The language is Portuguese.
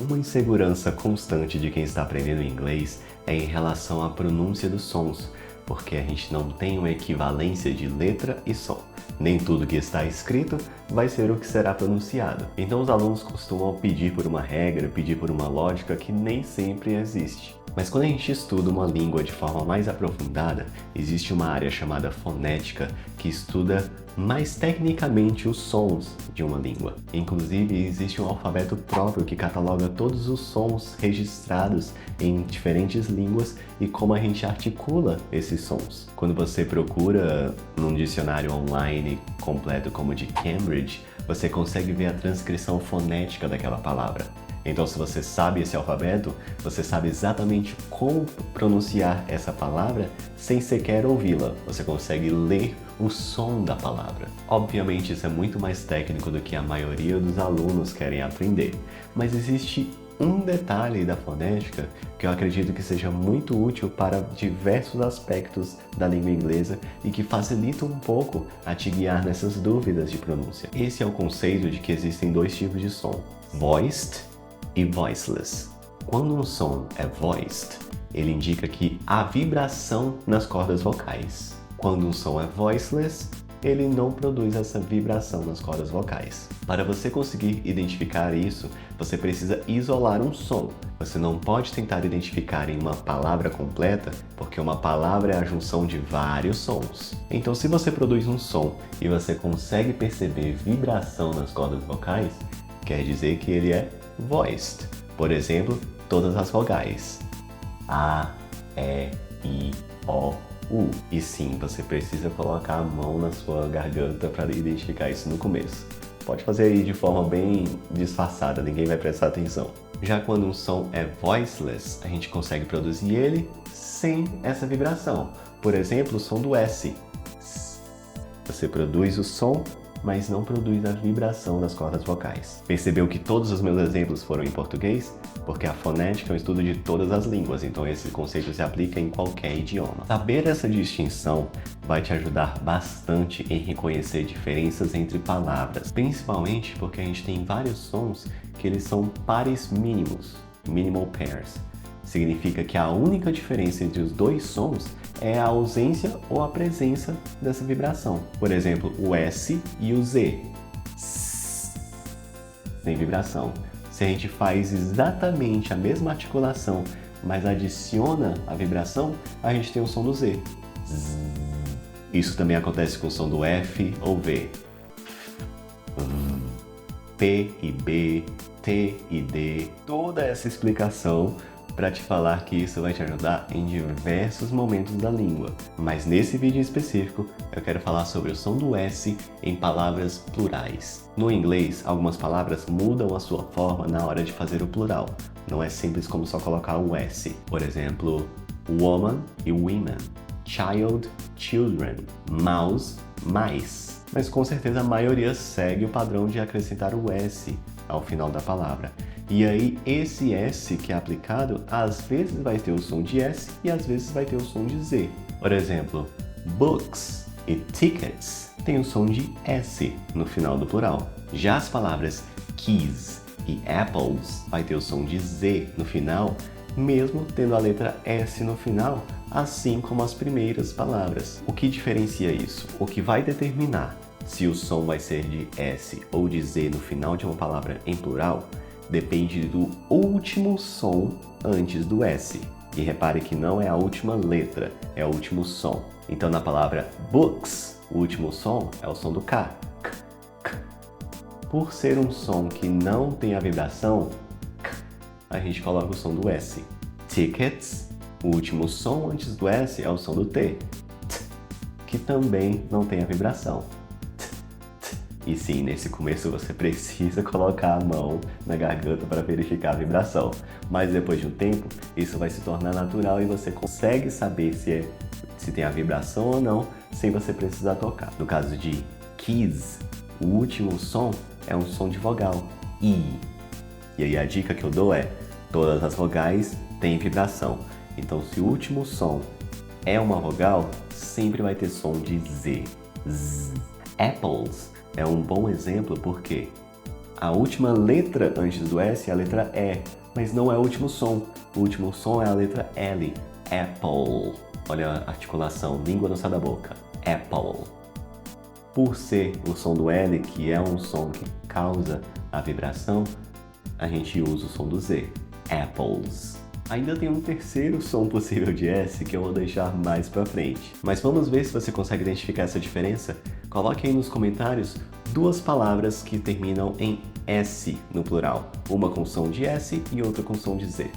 Uma insegurança constante de quem está aprendendo inglês é em relação à pronúncia dos sons, porque a gente não tem uma equivalência de letra e som. Nem tudo que está escrito vai ser o que será pronunciado. Então os alunos costumam pedir por uma regra, pedir por uma lógica que nem sempre existe. Mas quando a gente estuda uma língua de forma mais aprofundada, existe uma área chamada fonética que estuda mais tecnicamente os sons de uma língua. Inclusive, existe um alfabeto próprio que cataloga todos os sons registrados em diferentes línguas e como a gente articula esses sons. Quando você procura num dicionário online completo como o de Cambridge, você consegue ver a transcrição fonética daquela palavra. Então, se você sabe esse alfabeto, você sabe exatamente como pronunciar essa palavra sem sequer ouvi-la. Você consegue ler o som da palavra. Obviamente, isso é muito mais técnico do que a maioria dos alunos querem aprender, mas existe um detalhe da fonética que eu acredito que seja muito útil para diversos aspectos da língua inglesa e que facilita um pouco a te guiar nessas dúvidas de pronúncia. Esse é o conceito de que existem dois tipos de som: voiced e voiceless. Quando um som é voiced, ele indica que há vibração nas cordas vocais. Quando um som é voiceless, ele não produz essa vibração nas cordas vocais. Para você conseguir identificar isso, você precisa isolar um som. Você não pode tentar identificar em uma palavra completa, porque uma palavra é a junção de vários sons. Então, se você produz um som e você consegue perceber vibração nas cordas vocais, quer dizer que ele é voiced. Por exemplo, todas as vogais: A, E, I, O, U. E sim, você precisa colocar a mão na sua garganta para identificar isso no começo. Pode fazer aí de forma bem disfarçada, ninguém vai prestar atenção. Já quando um som é voiceless, a gente consegue produzir ele sem essa vibração. Por exemplo, o som do S. Você produz o som, mas não produz a vibração das cordas vocais. Percebeu que todos os meus exemplos foram em português? Porque a fonética é um estudo de todas as línguas, então esse conceito se aplica em qualquer idioma. Saber essa distinção vai te ajudar bastante em reconhecer diferenças entre palavras, principalmente porque a gente tem vários sons que eles são pares mínimos, minimal pairs. Significa que a única diferença entre os dois sons é a ausência ou a presença dessa vibração. Por exemplo, o S e o Z. Sem vibração. Se a gente faz exatamente a mesma articulação, mas adiciona a vibração, a gente tem o som do Z. Isso também acontece com o som do F ou V. P e B, T e D. Toda essa explicação para te falar que isso vai te ajudar em diversos momentos da língua. Mas nesse vídeo em específico, eu quero falar sobre o som do S em palavras plurais. No inglês, algumas palavras mudam a sua forma na hora de fazer o plural. Não é simples como só colocar o S. Por exemplo, woman e women, child, children, mouse, mice. Mas com certeza a maioria segue o padrão de acrescentar o S ao final da palavra. E aí, esse S que é aplicado, às vezes vai ter o som de S e às vezes vai ter o som de Z. Por exemplo, books e tickets têm o som de S no final do plural. Já as palavras keys e apples vai ter o som de Z no final, mesmo tendo a letra S no final, assim como as primeiras palavras. O que diferencia isso? O que vai determinar se o som vai ser de S ou de Z no final de uma palavra em plural depende do último som antes do S. E repare que não é a última letra, é o último som. Então, na palavra books, o último som é o som do K. K, K. Por ser um som que não tem a vibração, K, a gente coloca o som do S. Tickets, o último som antes do S é o som do T, T, que também não tem a vibração. E sim, nesse começo você precisa colocar a mão na garganta para verificar a vibração. Mas depois de um tempo, isso vai se tornar natural e você consegue saber se tem a vibração ou não, sem você precisar tocar. No caso de keys, o último som é um som de vogal, I. E aí a dica que eu dou é, todas as vogais têm vibração. Então se o último som é uma vogal, sempre vai ter som de Z. Z. Apples é um bom exemplo porque A última letra antes do S é a letra E, mas não é o último som. O último som é a letra L. Apple. Olha a articulação, língua no céu da boca. Apple. Por ser o som do L, que é um som que causa a vibração, a gente usa o som do Z. Apples. Ainda tem um terceiro som possível de S que eu vou deixar mais pra frente. Mas vamos ver se você consegue identificar essa diferença? Coloque aí nos comentários duas palavras que terminam em S no plural. Uma com som de S e outra com som de Z.